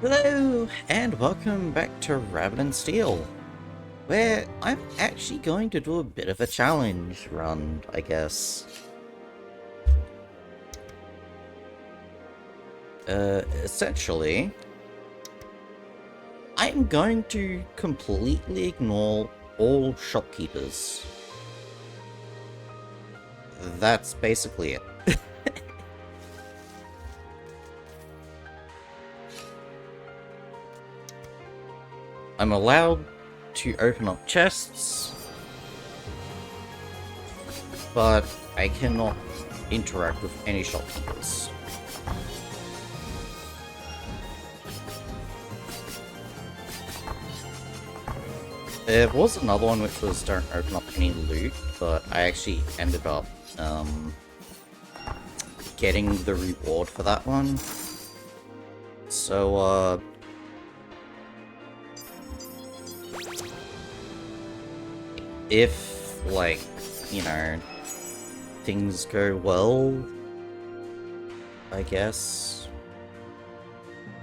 Hello, and welcome back to Rabbit and Steel, where I'm actually going to do a bit of a challenge run, I guess. Essentially, I'm going to completely ignore all shopkeepers. That's basically it. I'm allowed to open up chests, but I cannot interact with any shopkeepers. There was another one which was don't open up any loot, but I actually ended up getting the reward for that one. So, if, like, you know, things go well, I guess.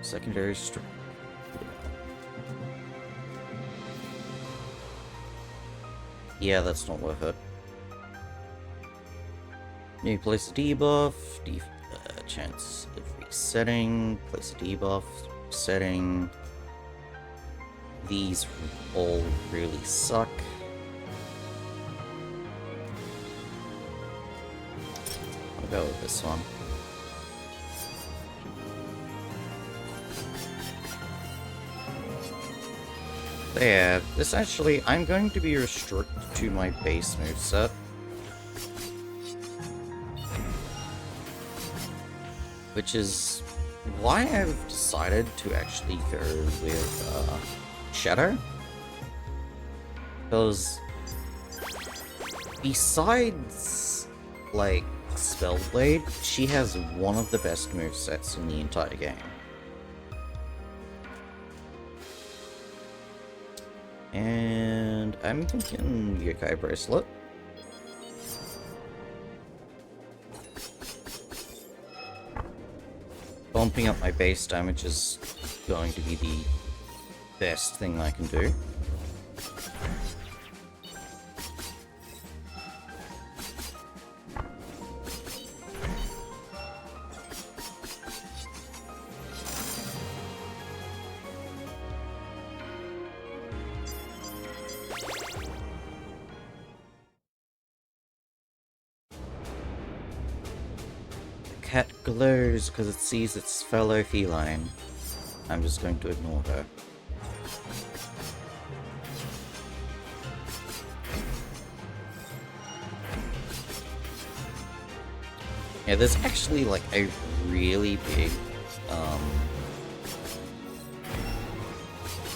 Secondary yeah, that's not worth it. New place a debuff, chance of resetting, place a debuff, setting. These all really suck. I'll go with this one. Yeah, essentially, I'm going to be restricted to my base moveset. Which is why I've decided to actually go with Shadow. Because besides, like, Spellblade, she has one of the best movesets in the entire game. And I'm thinking Yokai Bracelet. Bumping up my base damage is going to be the best thing I can do. Cat glows because it sees its fellow feline. I'm just going to ignore her. Yeah, there's actually like a really big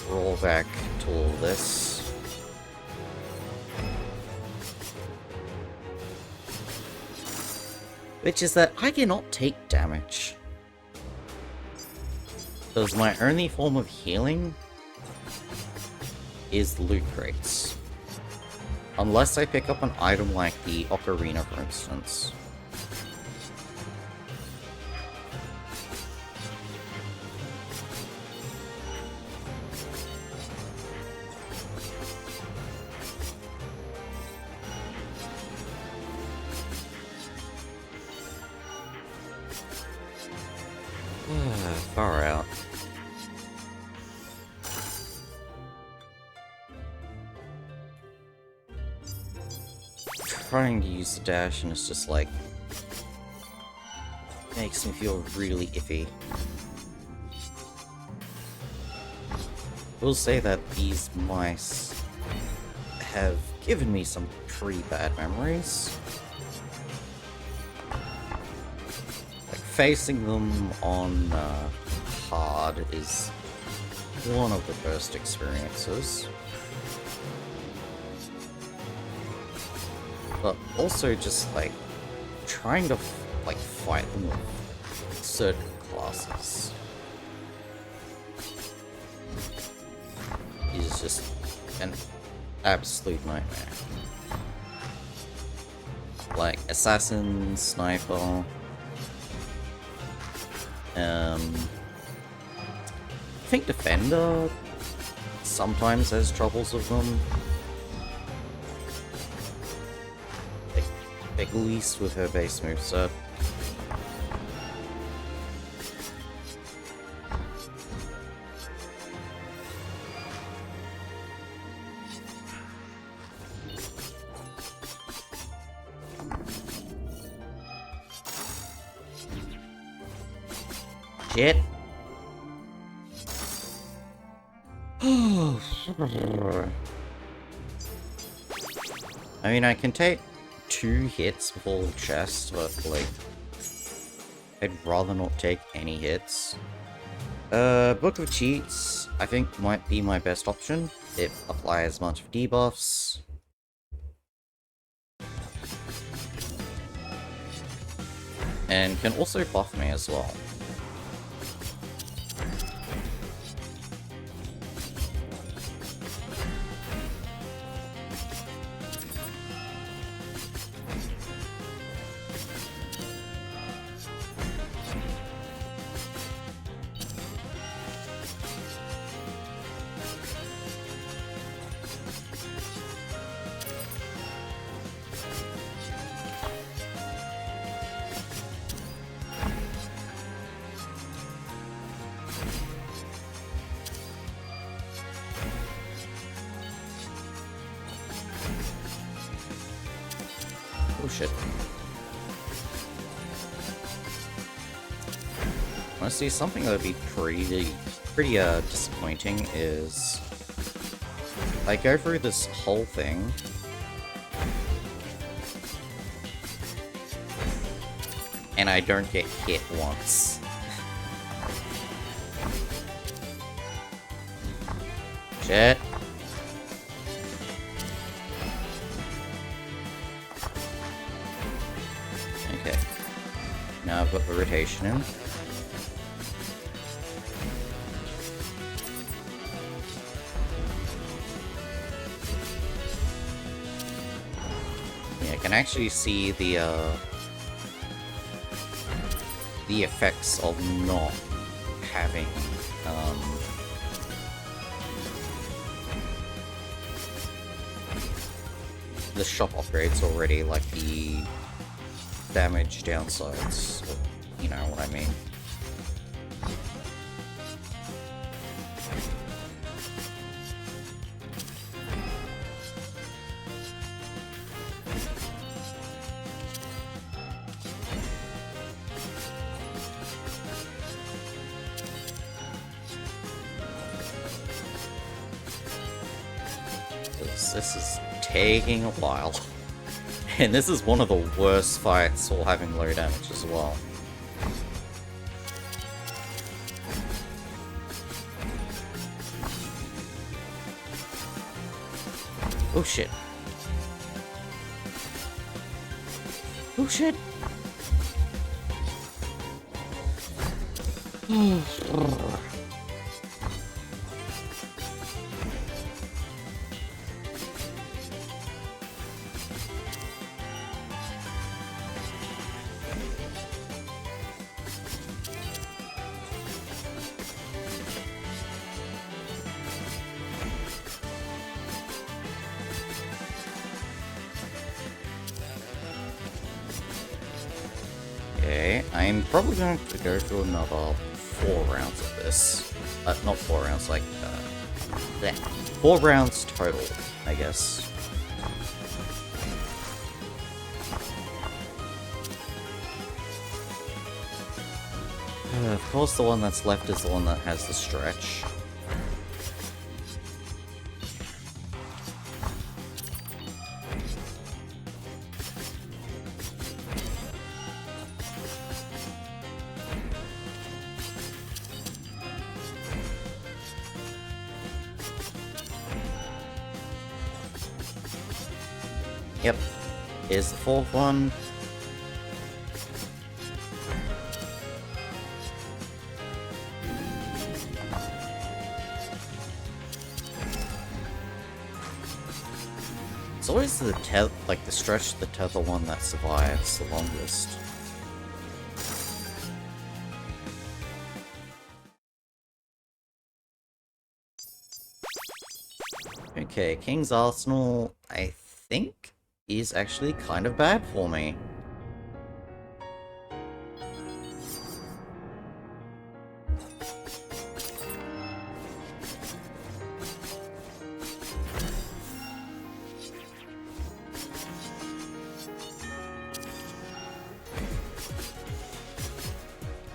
rollback to all this. Which is that I cannot take damage. Because my only form of healing is loot crates. Unless I pick up an item like the Ocarina, for instance. Far out. Trying to use the dash and it's just like makes me feel really iffy. We'll say that these mice have given me some pretty bad memories. Like facing them on hard is one of the first experiences. But also just like trying to like fight them with certain classes is just an absolute nightmare. Like assassin, sniper, think Defender sometimes has troubles with them. At least with her base moveset. Shit. I mean, I can take 2 hits before the chest, but, like, I'd rather not take any hits. Book of Cheats, I think, might be my best option. It applies a bunch of debuffs. And can also buff me as well. Oh shit. Honestly, something that would be pretty disappointing is I go through this whole thing and I don't get hit once. Shit. Okay. Now I've got the rotation in. Yeah, I can actually see the effects of not having the shop upgrades already, like the damage downsides, you know what I mean. This is taking a while. And this is one of the worst fights while having low damage as well. Oh shit. Oh shit. Okay, I'm probably going to go through another 4 rounds of this. Not 4 rounds, like, 4 rounds total, I guess. Of course, the one that's left is the one that has the stretch. Yep, here's the 4th one. It's always the the stretch the tether one that survives the longest. Okay, King's Arsenal, I think, is actually kind of bad for me.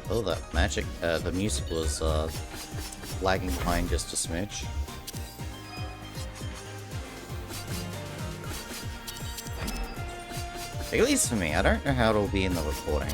Oh, that magic, the music was, lagging behind just a smidge. At least for me, I don't know how it'll be in the recording.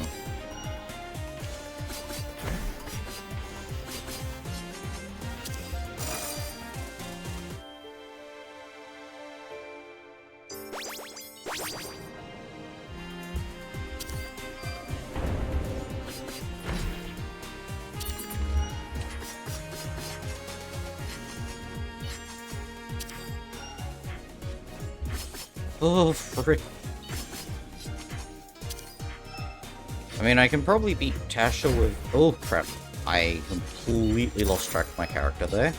Oh, frick. I mean, I can probably beat Tasha with... Oh, crap. I completely lost track of my character there.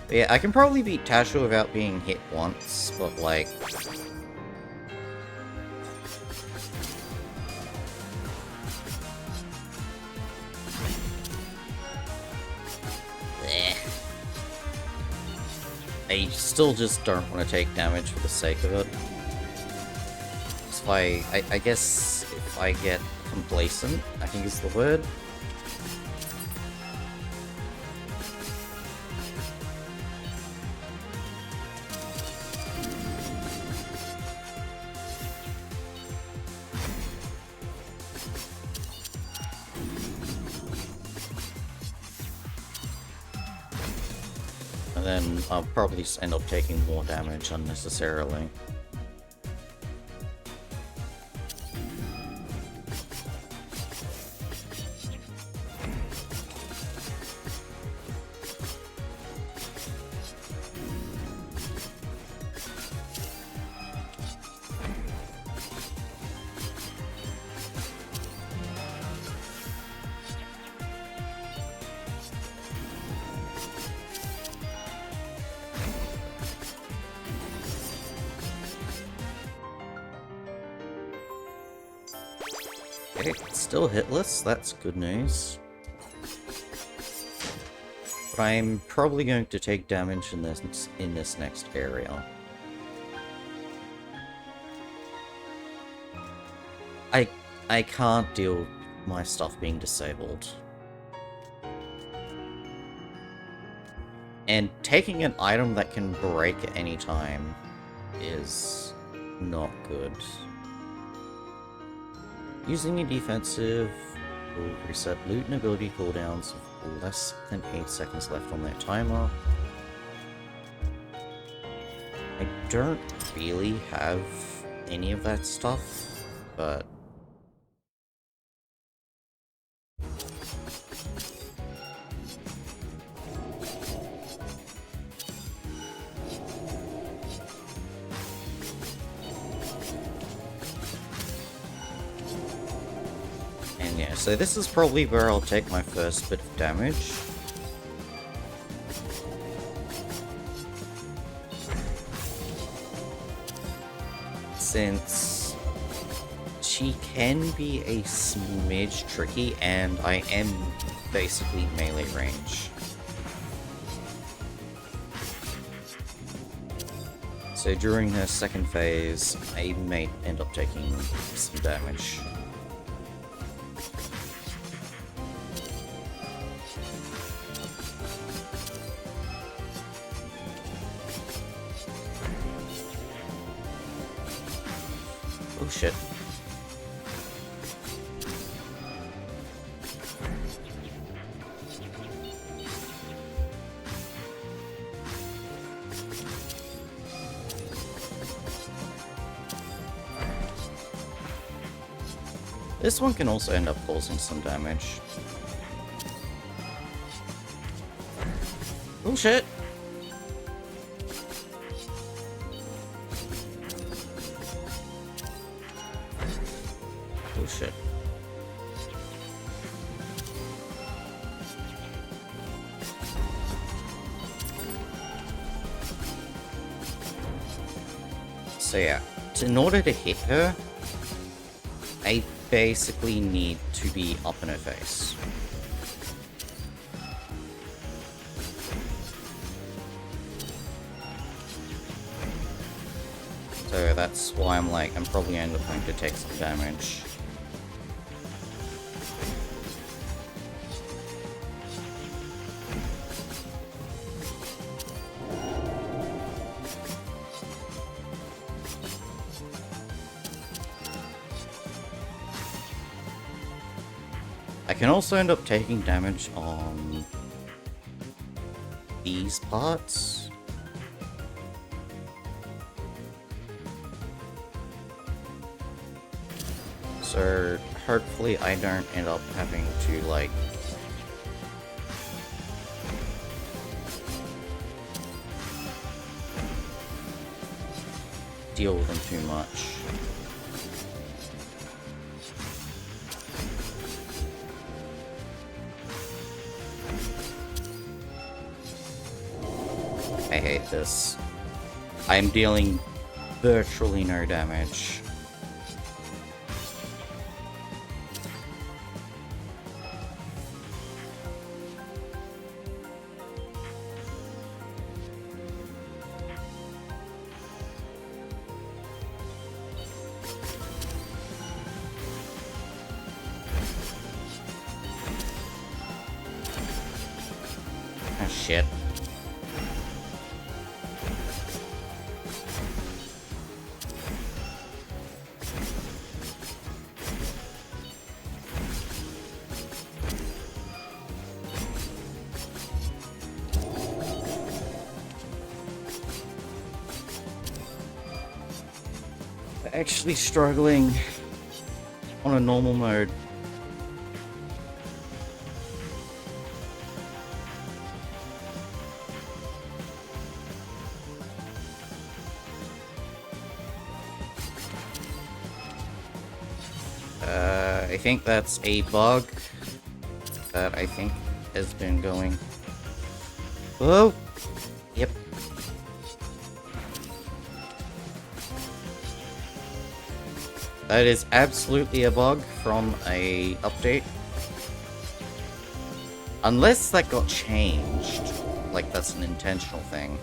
But yeah, I can probably beat Tasha without being hit once, but, like... I still just don't want to take damage for the sake of it. So I guess if I get complacent, I think is the word. And then I'll probably just end up taking more damage unnecessarily. Okay, still hitless, that's good news. But I'm probably going to take damage in this next area. I can't deal with my stuff being disabled. And taking an item that can break at any time is not good. Using a defensive will reset loot and ability cooldowns with less than 8 seconds left on their timer. I don't really have any of that stuff, but... And yeah, so this is probably where I'll take my first bit of damage. Since she can be a smidge tricky, and I am basically melee range. So during her second phase, I may end up taking some damage. Oh shit. This one can also end up causing some damage. Oh shit! Oh shit. So yeah, in order to hit her, I basically need to be up in her face. So that's why I'm like, I'm probably end up going to take some damage. I can also end up taking damage on these parts. So hopefully I don't end up having to like deal with them too much. I hate this. I'm dealing virtually no damage. Oh shit. Actually struggling on a normal mode. I think that's a bug that I think has been going. Oh, yep. That is absolutely a bug from a update. Unless that got changed. Like, that's an intentional thing.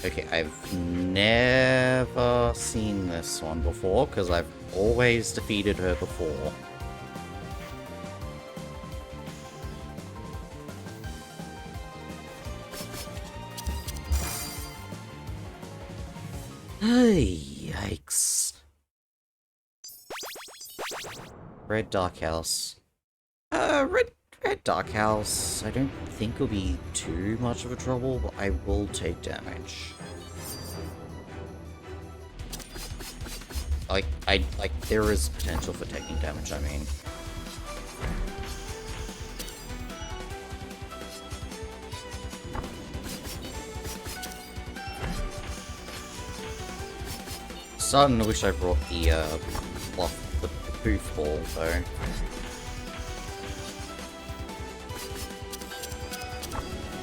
Okay, I've never seen this one before, because I've always defeated her before. Yikes. Red Dark House. Red Dark House, I don't think will be too much of a trouble, but I will take damage. Like, there is potential for taking damage, I mean. Starting to wish I brought the, the booth ball, though.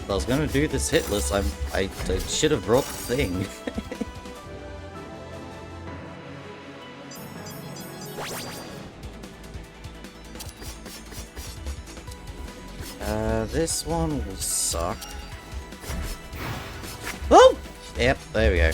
If I was gonna do this hitless, I should have brought the thing. This one will suck. Oh! Yep, there we go.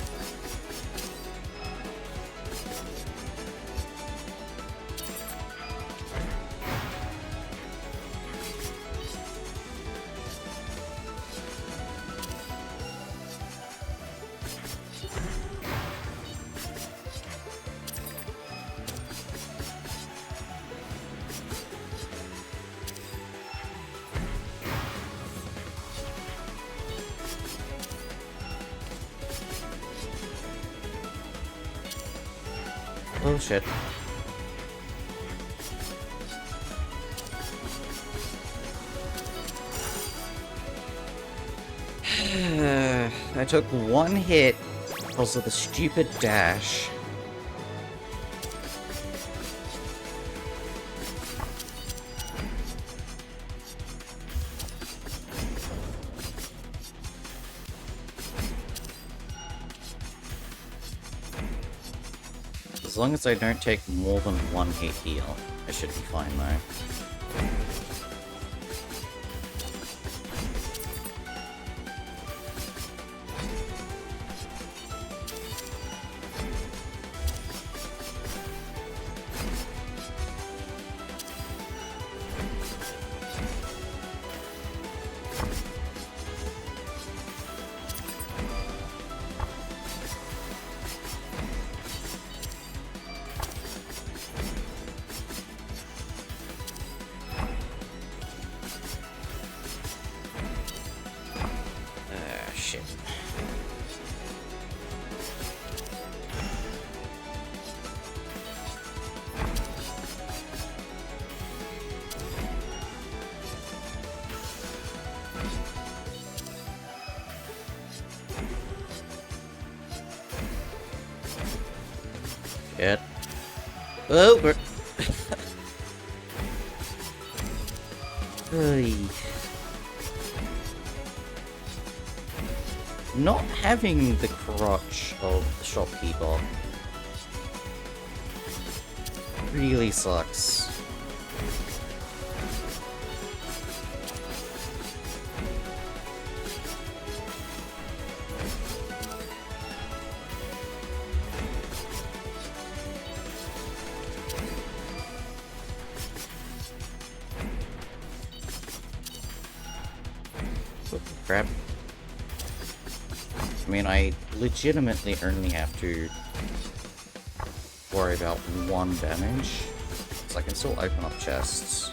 Oh shit. I took one hit because of the stupid dash. As long as I don't take more than one hit heal, I should be fine though. Shit. Shit. Oh, Hey. Not having the crotch of the shopkeeper really sucks. What the crap? I mean, I legitimately only have to worry about one damage, so I can still open up chests.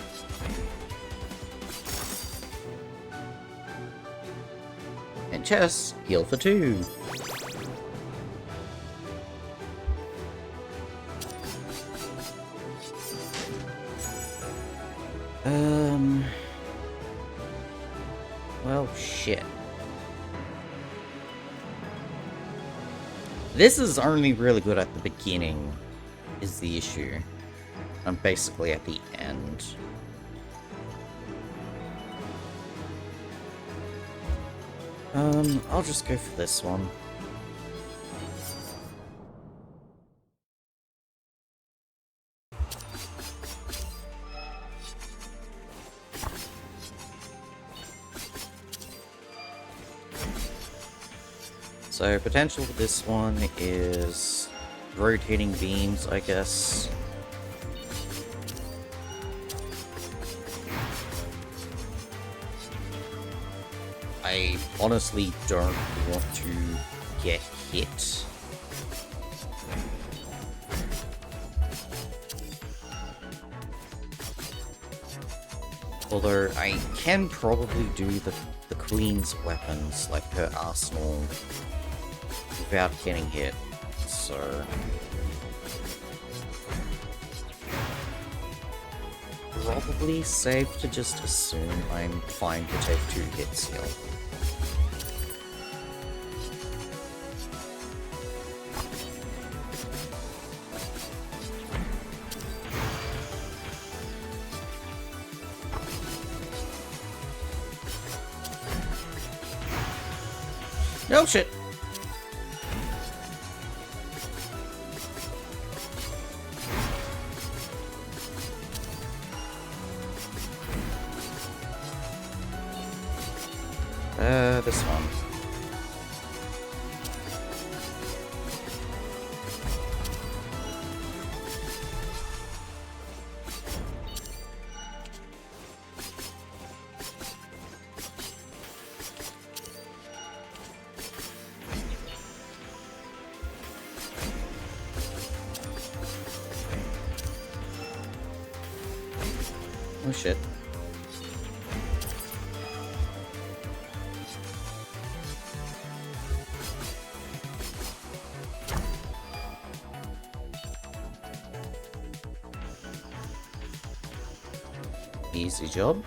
And chests heal for 2. Well, shit. This is only really good at the beginning, is the issue. I'm basically at the end. I'll just go for this one. So, potential for this one is rotating beams, I guess. I honestly don't want to get hit. Although I can probably do the Queen's weapons, like her arsenal, without getting hit, so... Probably safe to just assume I'm fine to take 2 hits here. No shit! This one. Oh shit. Easy job.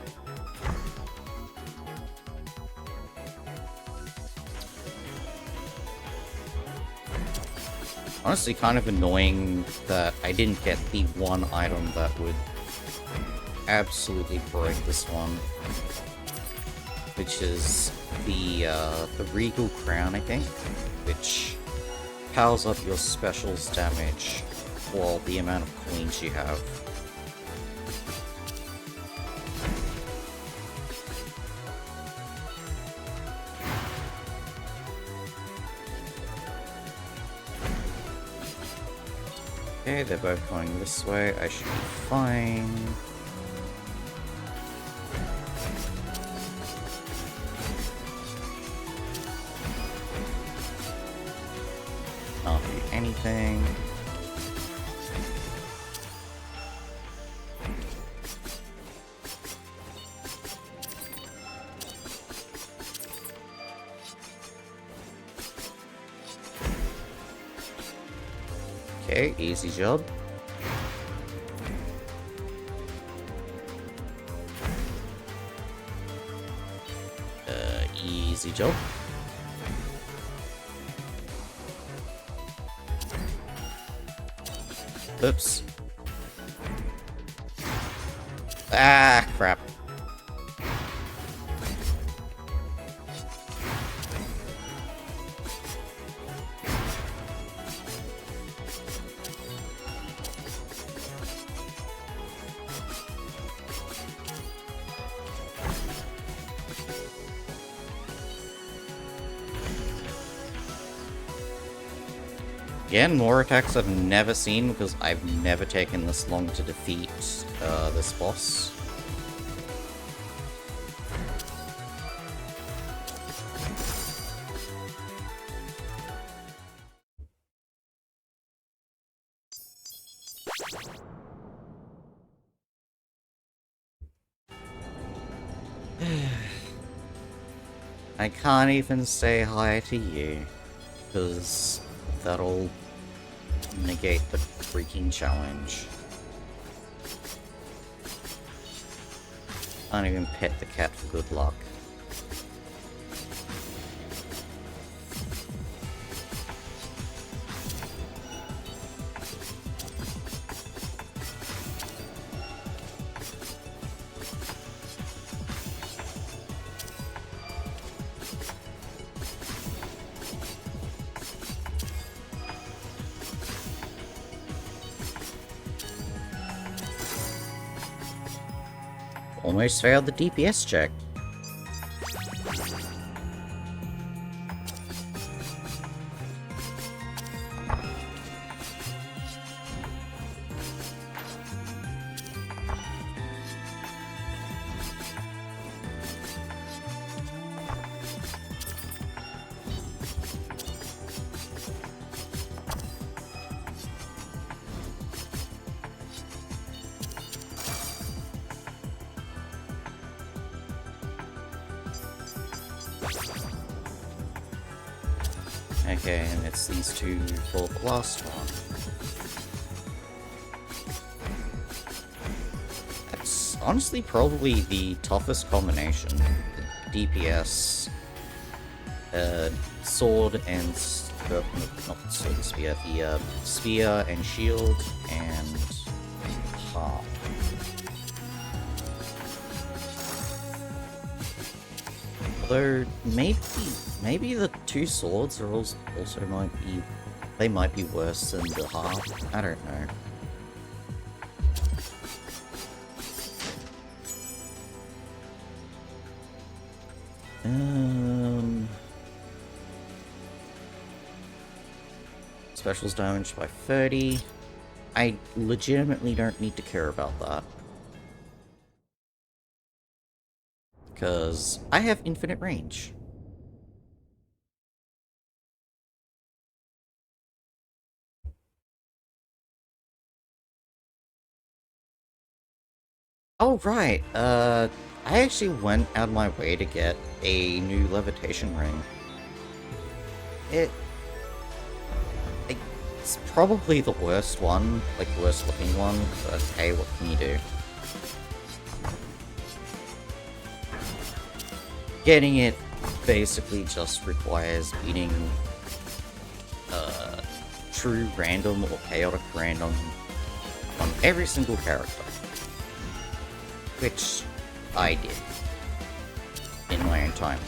Honestly, kind of annoying that I didn't get the one item that would absolutely break this one, which is the Regal Crown, I think, which powers up your specials damage well, the amount of coins you have. Okay, they're both going this way. I should be fine. Not do anything. Okay, easy job. Easy job. Oops. Ah, crap. Again, more attacks I've never seen because I've never taken this long to defeat this boss. I can't even say hi to you, because that'll negate the freaking challenge. Can't even pet the cat for good luck. Almost failed the DPS check. Okay, and it's these two for the last one. That's honestly probably the toughest combination. The DPS, sword and... not sword and spear, the spear and shield and harp. Although, maybe the two swords are also might be... they might be worse than the harp. I don't know. Specials damage by 30. I legitimately don't need to care about that. Because I have infinite range. Oh, right. I actually went out of my way to get a new levitation ring. It's probably the worst one, like worst looking one, but hey, what can you do? Getting it basically just requires beating true random or chaotic random on every single character. Which I did in my own time.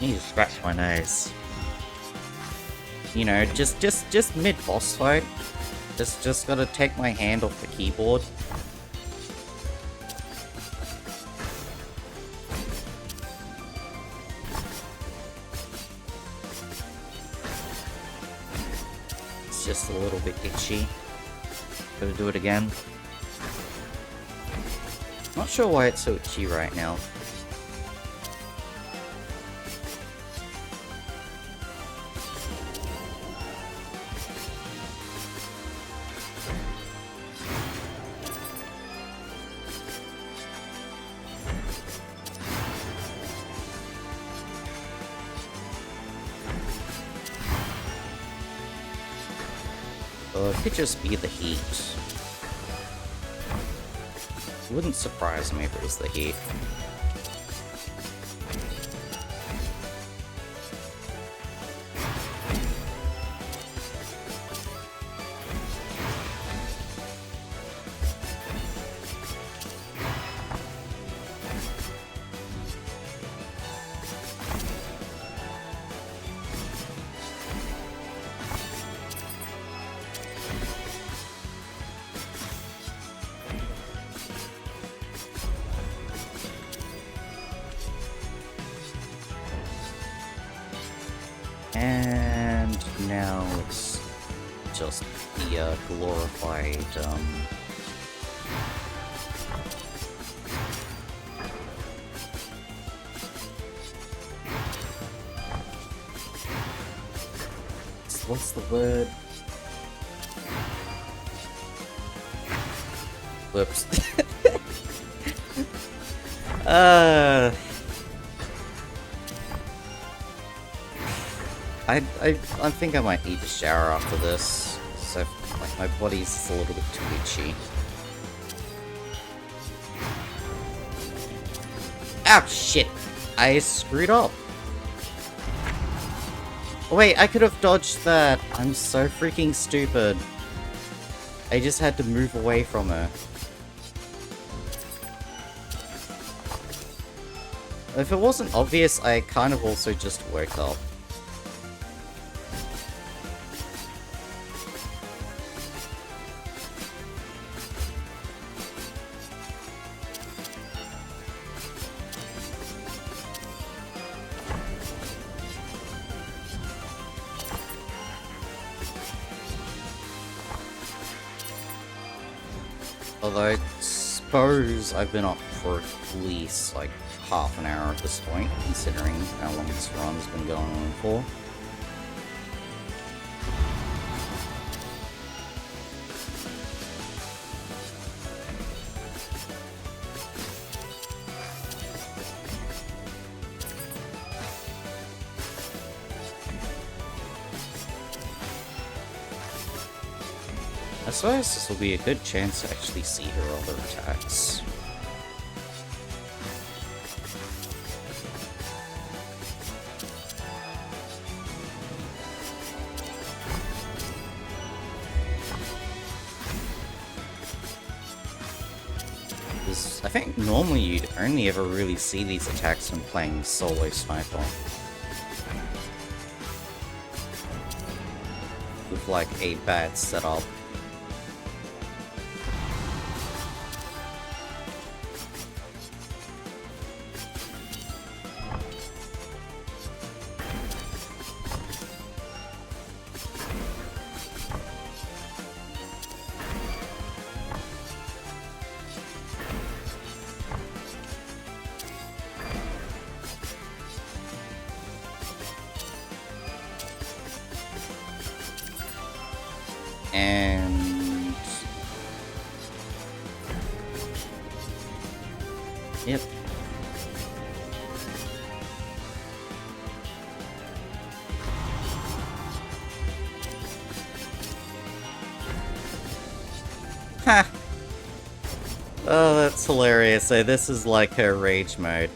You scratch my nose. You know, just mid-boss fight. Just gotta take my hand off the keyboard. It's just a little bit itchy. Gotta do it again. Not sure why it's so itchy right now. It could just be the heat. It wouldn't surprise me if it was the heat. And now it's just the glorified, what's the word? Whoops. I think I might need a shower after this, so like my body's a little bit too itchy. Ow, shit! I screwed up. Oh, wait, I could have dodged that. I'm so freaking stupid. I just had to move away from her. If it wasn't obvious, I kind of also just woke up. Although I suppose I've been up for at least like half an hour at this point, considering how long this run's been going on for. I suppose this will be a good chance to actually see her other attacks. Because I think normally you'd only ever really see these attacks when playing solo sniper. With like a bad setup. And... yep. Ha! Oh, that's hilarious. So this is like her rage mode.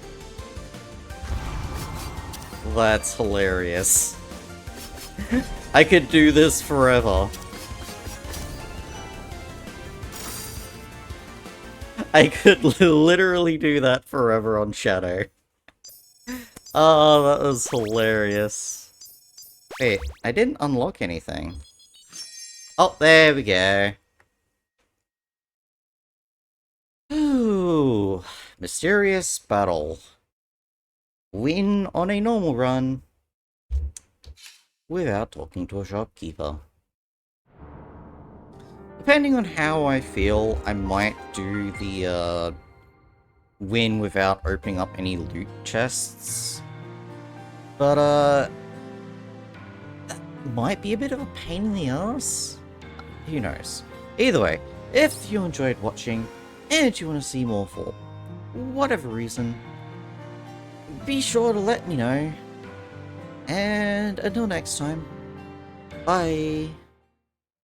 That's hilarious. I could do this forever. I could literally do that forever on Shadow. Oh, that was hilarious. Wait, I didn't unlock anything. Oh, there we go. Ooh, mysterious battle. Win on a normal run without talking to a shopkeeper. Depending on how I feel, I might do the win without opening up any loot chests. But that might be a bit of a pain in the ass. Who knows? Either way, if you enjoyed watching and you want to see more for whatever reason, be sure to let me know. And until next time, bye.